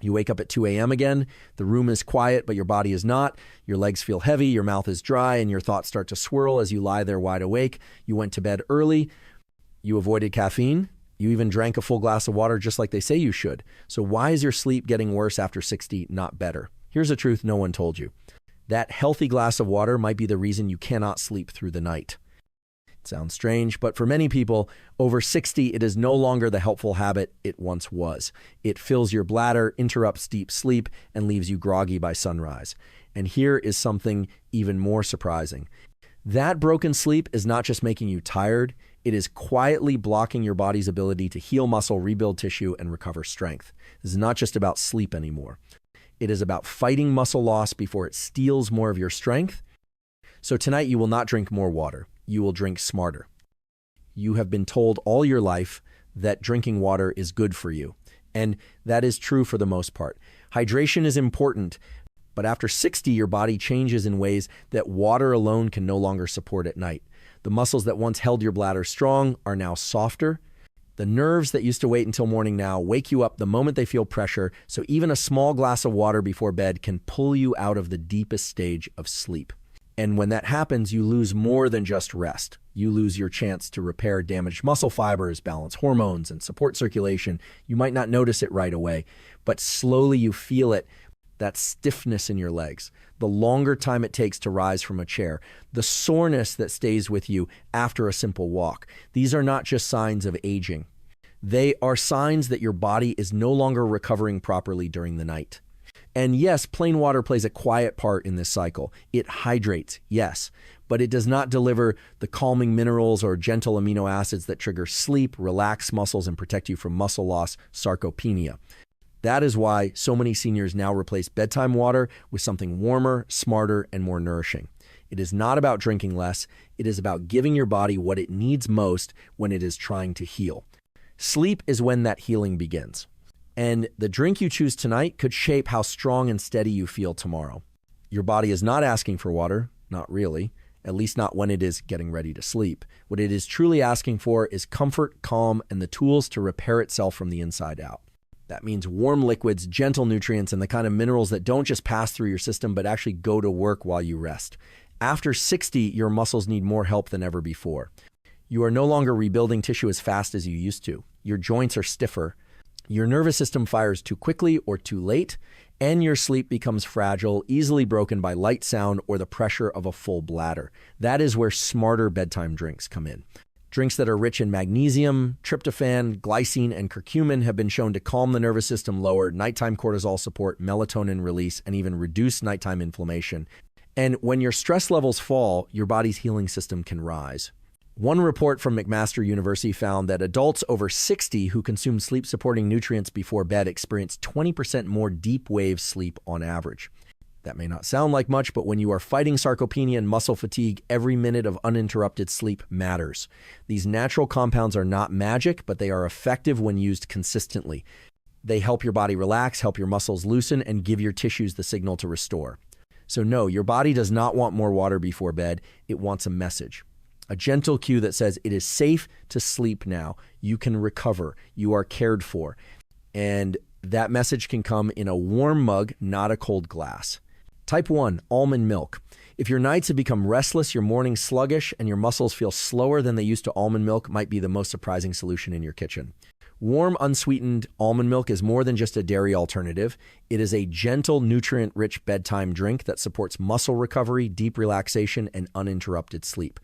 You wake up at 2 a.m. again, the room is quiet, but your body is not. Your legs feel heavy, your mouth is dry, and your thoughts start to swirl as you lie there wide awake. You went to bed early. You avoided caffeine. You even drank a full glass of water just like they say you should. So why is your sleep getting worse after 60, not better? Here's a truth no one told you. That healthy glass of water might be the reason you cannot sleep through the night. It sounds strange, but for many people, over 60, it is no longer the helpful habit it once was. It fills your bladder, interrupts deep sleep, and leaves you groggy by sunrise. And here is something even more surprising. That broken sleep is not just making you tired, it is quietly blocking your body's ability to heal muscle, rebuild tissue, and recover strength. This is not just about sleep anymore. It is about fighting muscle loss before it steals more of your strength. So tonight you will not drink more water. You will drink smarter. You have been told all your life that drinking water is good for you. And that is true for the most part. Hydration is important, but after 60, your body changes in ways that water alone can no longer support at night. The muscles that once held your bladder strong are now softer. The nerves that used to wait until morning now wake you up the moment they feel pressure, so even a small glass of water before bed can pull you out of the deepest stage of sleep. And when that happens, you lose more than just rest. You lose your chance to repair damaged muscle fibers, balance hormones, and support circulation. You might not notice it right away, but slowly you feel it, that stiffness in your legs, the longer time it takes to rise from a chair, the soreness that stays with you after a simple walk. These are not just signs of aging. They are signs that your body is no longer recovering properly during the night. And yes, plain water plays a quiet part in this cycle. It hydrates, yes, but it does not deliver the calming minerals or gentle amino acids that trigger sleep, relax muscles, and protect you from muscle loss, sarcopenia. That is why so many seniors now replace bedtime water with something warmer, smarter, and more nourishing. It is not about drinking less. It is about giving your body what it needs most when it is trying to heal. Sleep is when that healing begins. And the drink you choose tonight could shape how strong and steady you feel tomorrow. Your body is not asking for water, not really, at least not when it is getting ready to sleep. What it is truly asking for is comfort, calm, and the tools to repair itself from the inside out. That means warm liquids, gentle nutrients, and the kind of minerals that don't just pass through your system, but actually go to work while you rest. After 60, your muscles need more help than ever before. You are no longer rebuilding tissue as fast as you used to. Your joints are stiffer. Your nervous system fires too quickly or too late, and your sleep becomes fragile, easily broken by light sound or the pressure of a full bladder. That is where smarter bedtime drinks come in. Drinks that are rich in magnesium, tryptophan, glycine, and curcumin have been shown to calm the nervous system, lower nighttime cortisol support, melatonin release, and even reduce nighttime inflammation. And when your stress levels fall, your body's healing system can rise. One report from McMaster University found that adults over 60 who consume sleep-supporting nutrients before bed experience 20% more deep wave sleep on average. That may not sound like much, but when you are fighting sarcopenia and muscle fatigue, every minute of uninterrupted sleep matters. These natural compounds are not magic, but they are effective when used consistently. They help your body relax, help your muscles loosen, and give your tissues the signal to restore. So no, your body does not want more water before bed. It wants a message. A gentle cue that says it is safe to sleep now. You can recover. You are cared for. And that message can come in a warm mug, not a cold glass. Type 1, almond milk. If your nights have become restless, your mornings sluggish, and your muscles feel slower than they used to, almond milk might be the most surprising solution in your kitchen. Warm, unsweetened almond milk is more than just a dairy alternative. It is a gentle, nutrient-rich bedtime drink that supports muscle recovery, deep relaxation, and uninterrupted sleep.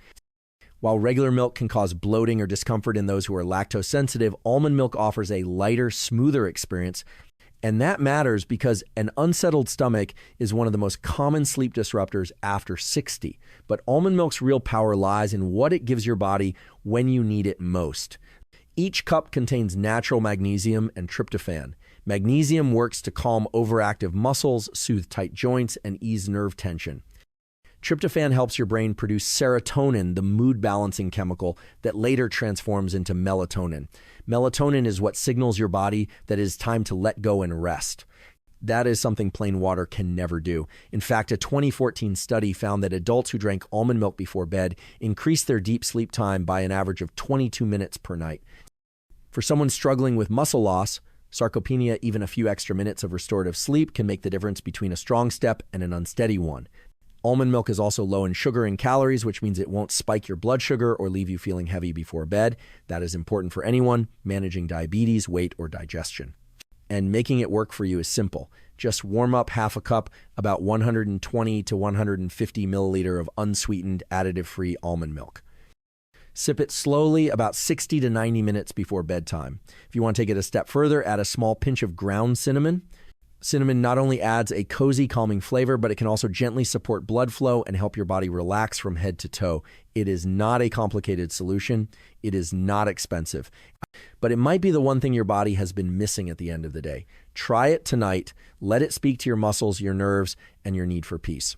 While regular milk can cause bloating or discomfort in those who are lactose sensitive, almond milk offers a lighter, smoother experience. And that matters because an unsettled stomach is one of the most common sleep disruptors after 60. But almond milk's real power lies in what it gives your body when you need it most. Each cup contains natural magnesium and tryptophan. Magnesium works to calm overactive muscles, soothe tight joints, and ease nerve tension. Tryptophan helps your brain produce serotonin, the mood-balancing chemical that later transforms into melatonin. Melatonin is what signals your body that it is time to let go and rest. That is something plain water can never do. In fact, a 2014 study found that adults who drank almond milk before bed increased their deep sleep time by an average of 22 minutes per night. For someone struggling with muscle loss, Sarcopenia, even a few extra minutes of restorative sleep can make the difference between a strong step and an unsteady one. Almond milk is also low in sugar and calories, which means it won't spike your blood sugar or leave you feeling heavy before bed. That is important for anyone managing diabetes, weight, or digestion. And making it work for you is simple. Just warm up half a cup, about 120 to 150 milliliter of unsweetened, additive-free almond milk. Sip it slowly about 60 to 90 minutes before bedtime. If you want to take it a step further, add a small pinch of ground cinnamon. Cinnamon not only adds a cozy, calming flavor, but it can also gently support blood flow and help your body relax from head to toe. It is not a complicated solution. It is not expensive. But it might be the one thing your body has been missing at the end of the day. Try it tonight. Let it speak to your muscles, your nerves, and your need for peace.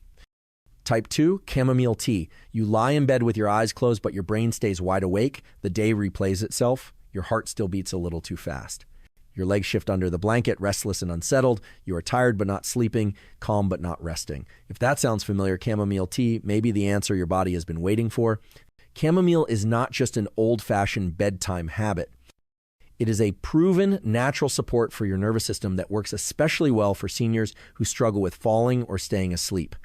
Type 2, chamomile tea. You lie in bed with your eyes closed, but your brain stays wide awake. The day replays itself. Your heart still beats a little too fast. Your legs shift under the blanket, restless and unsettled. You are tired but not sleeping, calm but not resting. If that sounds familiar, chamomile tea may be the answer your body has been waiting for. Chamomile is not just an old-fashioned bedtime habit. It is a proven natural support for your nervous system that works especially well for seniors who struggle with falling or staying asleep.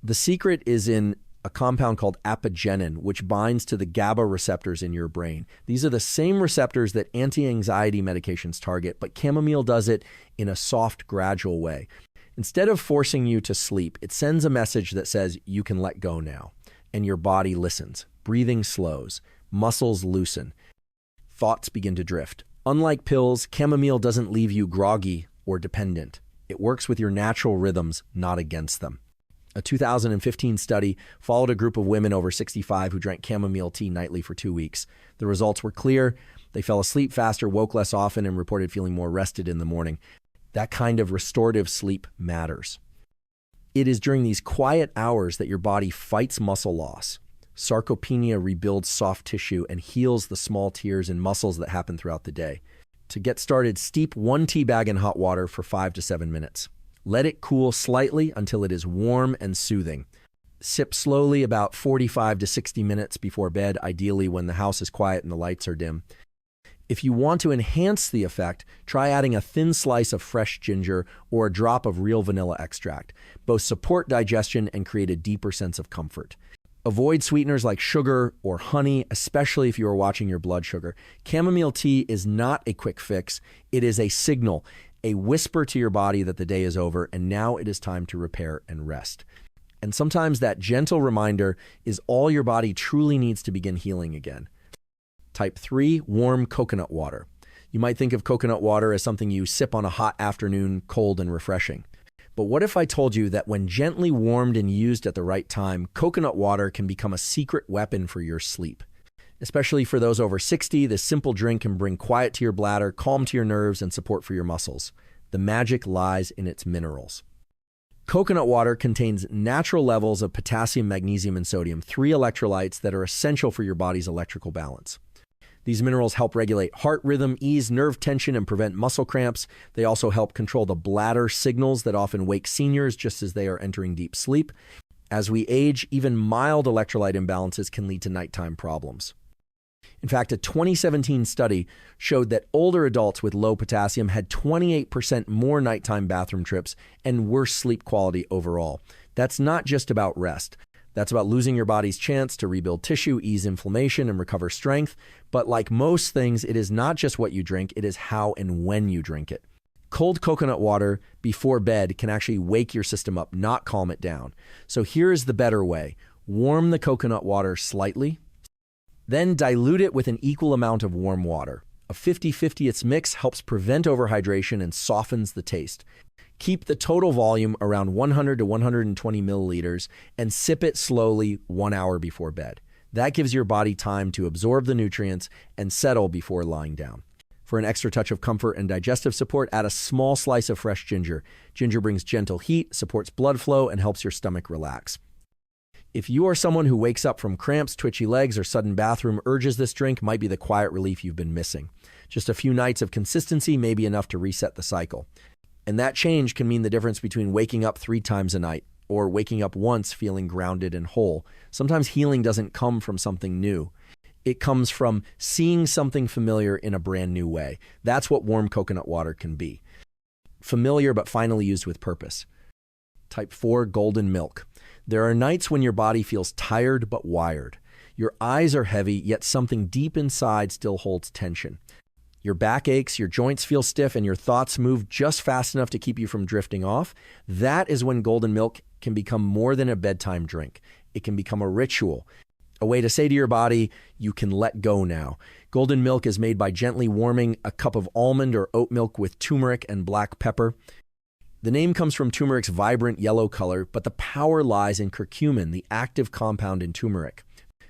The secret is in a compound called apigenin, which binds to the GABA receptors in your brain. These are the same receptors that anti-anxiety medications target, but chamomile does it in a soft, gradual way. Instead of forcing you to sleep, it sends a message that says you can let go now, and your body listens. Breathing slows, muscles loosen, thoughts begin to drift. Unlike pills, chamomile doesn't leave you groggy or dependent. It works with your natural rhythms, not against them. A 2015 study followed a group of women over 65 who drank chamomile tea nightly for 2 weeks. The results were clear. They fell asleep faster, woke less often, and reported feeling more rested in the morning. That kind of restorative sleep matters. It is during these quiet hours that your body fights muscle loss. Sarcopenia rebuilds soft tissue and heals the small tears and muscles that happen throughout the day. To get started, steep 1 tea bag in hot water for 5 to 7 minutes. Let it cool slightly until it is warm and soothing. Sip slowly about 45 to 60 minutes before bed, ideally when the house is quiet and the lights are dim. If you want to enhance the effect, try adding a thin slice of fresh ginger or a drop of real vanilla extract. Both support digestion and create a deeper sense of comfort. Avoid sweeteners like sugar or honey, especially if you are watching your blood sugar. Chamomile tea is not a quick fix. It is a signal, a whisper to your body that the day is over and now it is time to repair and rest. And sometimes that gentle reminder is all your body truly needs to begin healing again. Type 3, warm coconut water. You might think of coconut water as something you sip on a hot afternoon, cold and refreshing. But what if I told you that when gently warmed and used at the right time, coconut water can become a secret weapon for your sleep? Especially for those over 60, this simple drink can bring quiet to your bladder, calm to your nerves, and support for your muscles. The magic lies in its minerals. Coconut water contains natural levels of potassium, magnesium, and sodium, 3 electrolytes that are essential for your body's electrical balance. These minerals help regulate heart rhythm, ease nerve tension, and prevent muscle cramps. They also help control the bladder signals that often wake seniors just as they are entering deep sleep. As we age, even mild electrolyte imbalances can lead to nighttime problems. In fact, a 2017 study showed that older adults with low potassium had 28% more nighttime bathroom trips and worse sleep quality overall. That's not just about rest. That's about losing your body's chance to rebuild tissue, ease inflammation, and recover strength. But like most things, it is not just what you drink, it is how and when you drink it. Cold coconut water before bed can actually wake your system up, not calm it down. So here is the better way. Warm the coconut water slightly, then dilute it with an equal amount of warm water. A 50-50 mix helps prevent overhydration and softens the taste. Keep the total volume around 100 to 120 milliliters and sip it slowly 1 hour before bed. That gives your body time to absorb the nutrients and settle before lying down. For an extra touch of comfort and digestive support, add a small slice of fresh ginger. Ginger brings gentle heat, supports blood flow, and helps your stomach relax. If you are someone who wakes up from cramps, twitchy legs, or sudden bathroom urges, this drink might be the quiet relief you've been missing. Just a few nights of consistency may be enough to reset the cycle. And that change can mean the difference between waking up 3 times a night or waking up once feeling grounded and whole. Sometimes healing doesn't come from something new. It comes from seeing something familiar in a brand new way. That's what warm coconut water can be. Familiar, but finally used with purpose. Type 4, golden milk. There are nights when your body feels tired but wired. Your eyes are heavy, yet something deep inside still holds tension. Your back aches, your joints feel stiff, and your thoughts move just fast enough to keep you from drifting off. That is when golden milk can become more than a bedtime drink. It can become a ritual, a way to say to your body, you can let go now. Golden milk is made by gently warming a cup of almond or oat milk with turmeric and black pepper. The name comes from turmeric's vibrant yellow color, but the power lies in curcumin, the active compound in turmeric.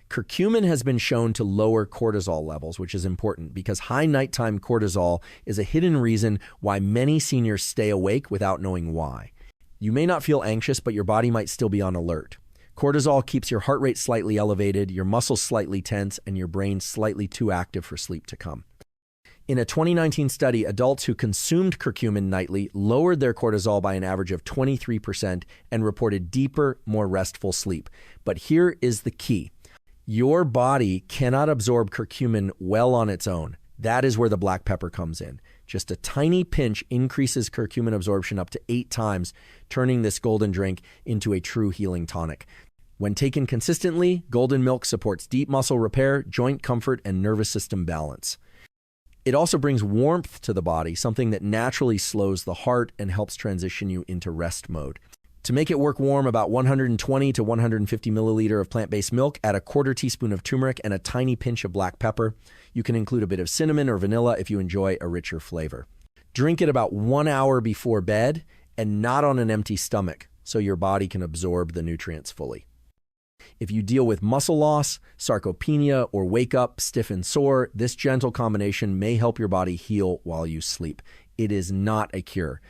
Curcumin has been shown to lower cortisol levels, which is important because high nighttime cortisol is a hidden reason why many seniors stay awake without knowing why. You may not feel anxious, but your body might still be on alert. Cortisol keeps your heart rate slightly elevated, your muscles slightly tense, and your brain slightly too active for sleep to come. In a 2019 study, adults who consumed curcumin nightly lowered their cortisol by an average of 23% and reported deeper, more restful sleep. But here is the key. Your body cannot absorb curcumin well on its own. That is where the black pepper comes in. Just a tiny pinch increases curcumin absorption up to 8 times, turning this golden drink into a true healing tonic. When taken consistently, golden milk supports deep muscle repair, joint comfort, and nervous system balance. It also brings warmth to the body, something that naturally slows the heart and helps transition you into rest mode. To make it work warm, about 120 to 150 milliliter of plant-based milk, add a quarter teaspoon of turmeric and a tiny pinch of black pepper. You can include a bit of cinnamon or vanilla if you enjoy a richer flavor. Drink it about 1 hour before bed and not on an empty stomach, so your body can absorb the nutrients fully. If you deal with muscle loss, sarcopenia, or wake up stiff and sore, this gentle combination may help your body heal while you sleep. It is not a cure,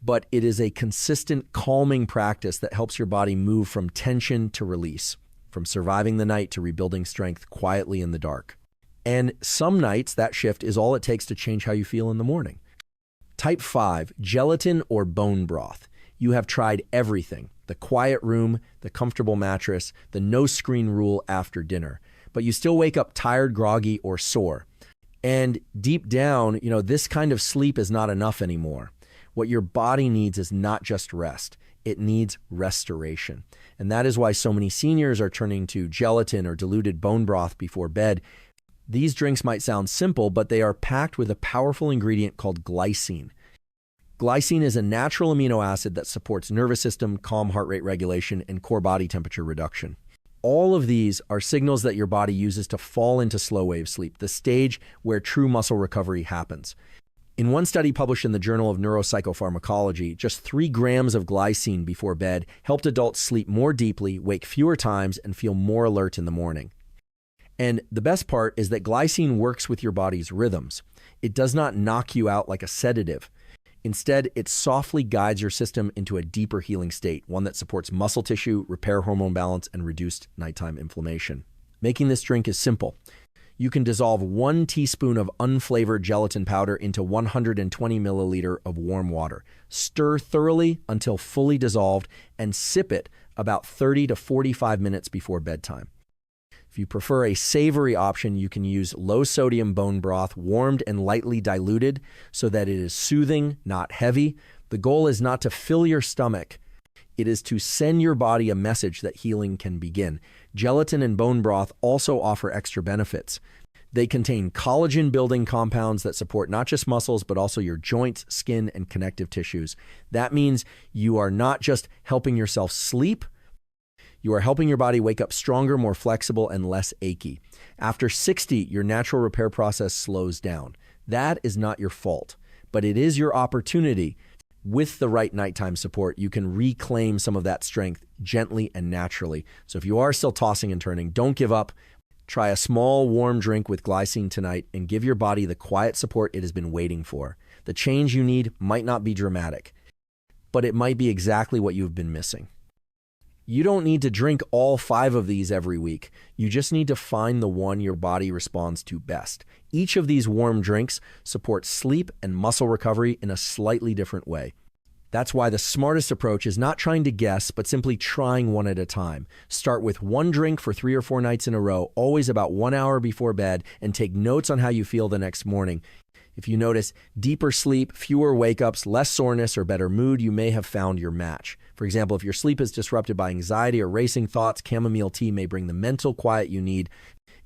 but it is a consistent calming practice that helps your body move from tension to release, from surviving the night to rebuilding strength quietly in the dark. And some nights, that shift is all it takes to change how you feel in the morning. Type 5, gelatin or bone broth. You have tried everything. The quiet room, the comfortable mattress, the no screen rule after dinner. But you still wake up tired, groggy, or sore. And deep down, this kind of sleep is not enough anymore. What your body needs is not just rest. It needs restoration. And that is why so many seniors are turning to gelatin or diluted bone broth before bed. These drinks might sound simple, but they are packed with a powerful ingredient called glycine. Glycine is a natural amino acid that supports nervous system, calm heart rate regulation, and core body temperature reduction. All of these are signals that your body uses to fall into slow wave sleep, the stage where true muscle recovery happens. In one study published in the Journal of Neuropsychopharmacology, just 3 grams of glycine before bed helped adults sleep more deeply, wake fewer times, and feel more alert in the morning. And the best part is that glycine works with your body's rhythms. It does not knock you out like a sedative. Instead, it softly guides your system into a deeper healing state, one that supports muscle tissue, repair hormone balance, and reduced nighttime inflammation. Making this drink is simple. You can dissolve 1 teaspoon of unflavored gelatin powder into 120 milliliter of warm water. Stir thoroughly until fully dissolved and sip it about 30 to 45 minutes before bedtime. If you prefer a savory option, you can use low-sodium bone broth, warmed and lightly diluted so that it is soothing, not heavy. The goal is not to fill your stomach. It is to send your body a message that healing can begin. Gelatin and bone broth also offer extra benefits. They contain collagen-building compounds that support not just muscles, but also your joints, skin, and connective tissues. That means you are not just helping yourself sleep, you are helping your body wake up stronger, more flexible, and less achy. After 60, your natural repair process slows down. That is not your fault, but it is your opportunity. With the right nighttime support, you can reclaim some of that strength gently and naturally. So if you are still tossing and turning, don't give up. Try a small warm drink with glycine tonight and give your body the quiet support it has been waiting for. The change you need might not be dramatic, but it might be exactly what you've been missing. You don't need to drink all 5 of these every week. You just need to find the one your body responds to best. Each of these warm drinks supports sleep and muscle recovery in a slightly different way. That's why the smartest approach is not trying to guess, but simply trying one at a time. Start with one drink for 3 or 4 nights in a row, always about 1 hour before bed, and take notes on how you feel the next morning. If you notice deeper sleep, fewer wake-ups, less soreness, or better mood, you may have found your match. For example, if your sleep is disrupted by anxiety or racing thoughts, chamomile tea may bring the mental quiet you need.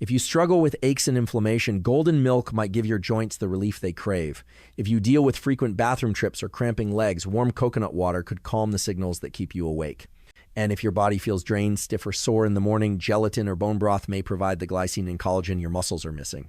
If you struggle with aches and inflammation, golden milk might give your joints the relief they crave. If you deal with frequent bathroom trips or cramping legs, warm coconut water could calm the signals that keep you awake. And if your body feels drained, stiff, or sore in the morning, gelatin or bone broth may provide the glycine and collagen your muscles are missing.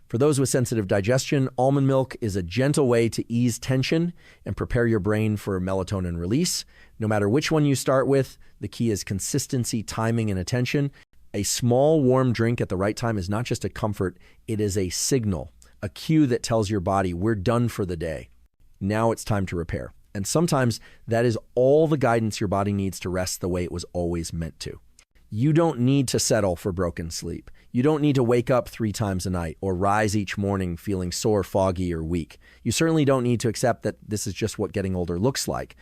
For those with sensitive digestion, almond milk is a gentle way to ease tension and prepare your brain for melatonin release. No matter which one you start with, the key is consistency, timing, and attention. A small warm drink at the right time is not just a comfort, it is a signal, a cue that tells your body we're done for the day. Now it's time to repair. And sometimes that is all the guidance your body needs to rest the way it was always meant to. You don't need to settle for broken sleep. You don't need to wake up 3 times a night or rise each morning feeling sore, foggy, or weak. You certainly don't need to accept that this is just what getting older looks like,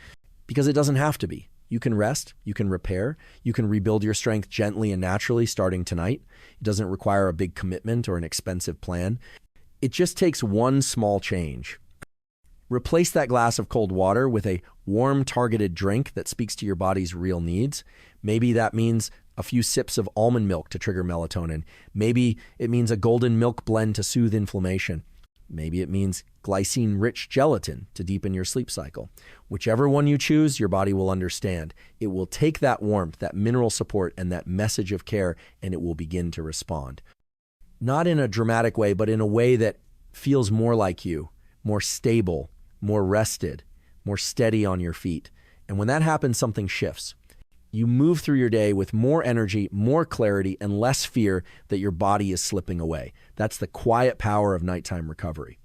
because it doesn't have to be. You can rest, you can repair, you can rebuild your strength gently and naturally starting tonight. It doesn't require a big commitment or an expensive plan. It just takes one small change. Replace that glass of cold water with a warm, targeted drink that speaks to your body's real needs. Maybe that means a few sips of almond milk to trigger melatonin. Maybe it means a golden milk blend to soothe inflammation. Maybe it means glycine-rich gelatin to deepen your sleep cycle. Whichever one you choose, your body will understand. It will take that warmth, that mineral support, and that message of care, and it will begin to respond. Not in a dramatic way, but in a way that feels more like you, more stable, more rested, more steady on your feet. And when that happens, something shifts. You move through your day with more energy, more clarity, and less fear that your body is slipping away. That's the quiet power of nighttime recovery.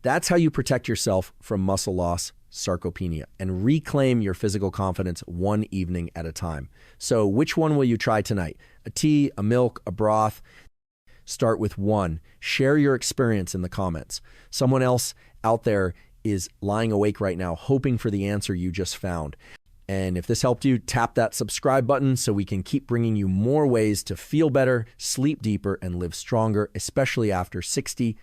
That's how you protect yourself from muscle loss, sarcopenia, and reclaim your physical confidence one evening at a time. So which one will you try tonight? A tea, a milk, a broth? Start with one. Share your experience in the comments. Someone else out there is lying awake right now, hoping for the answer you just found. And if this helped you, tap that subscribe button so we can keep bringing you more ways to feel better, sleep deeper, and live stronger, especially after 60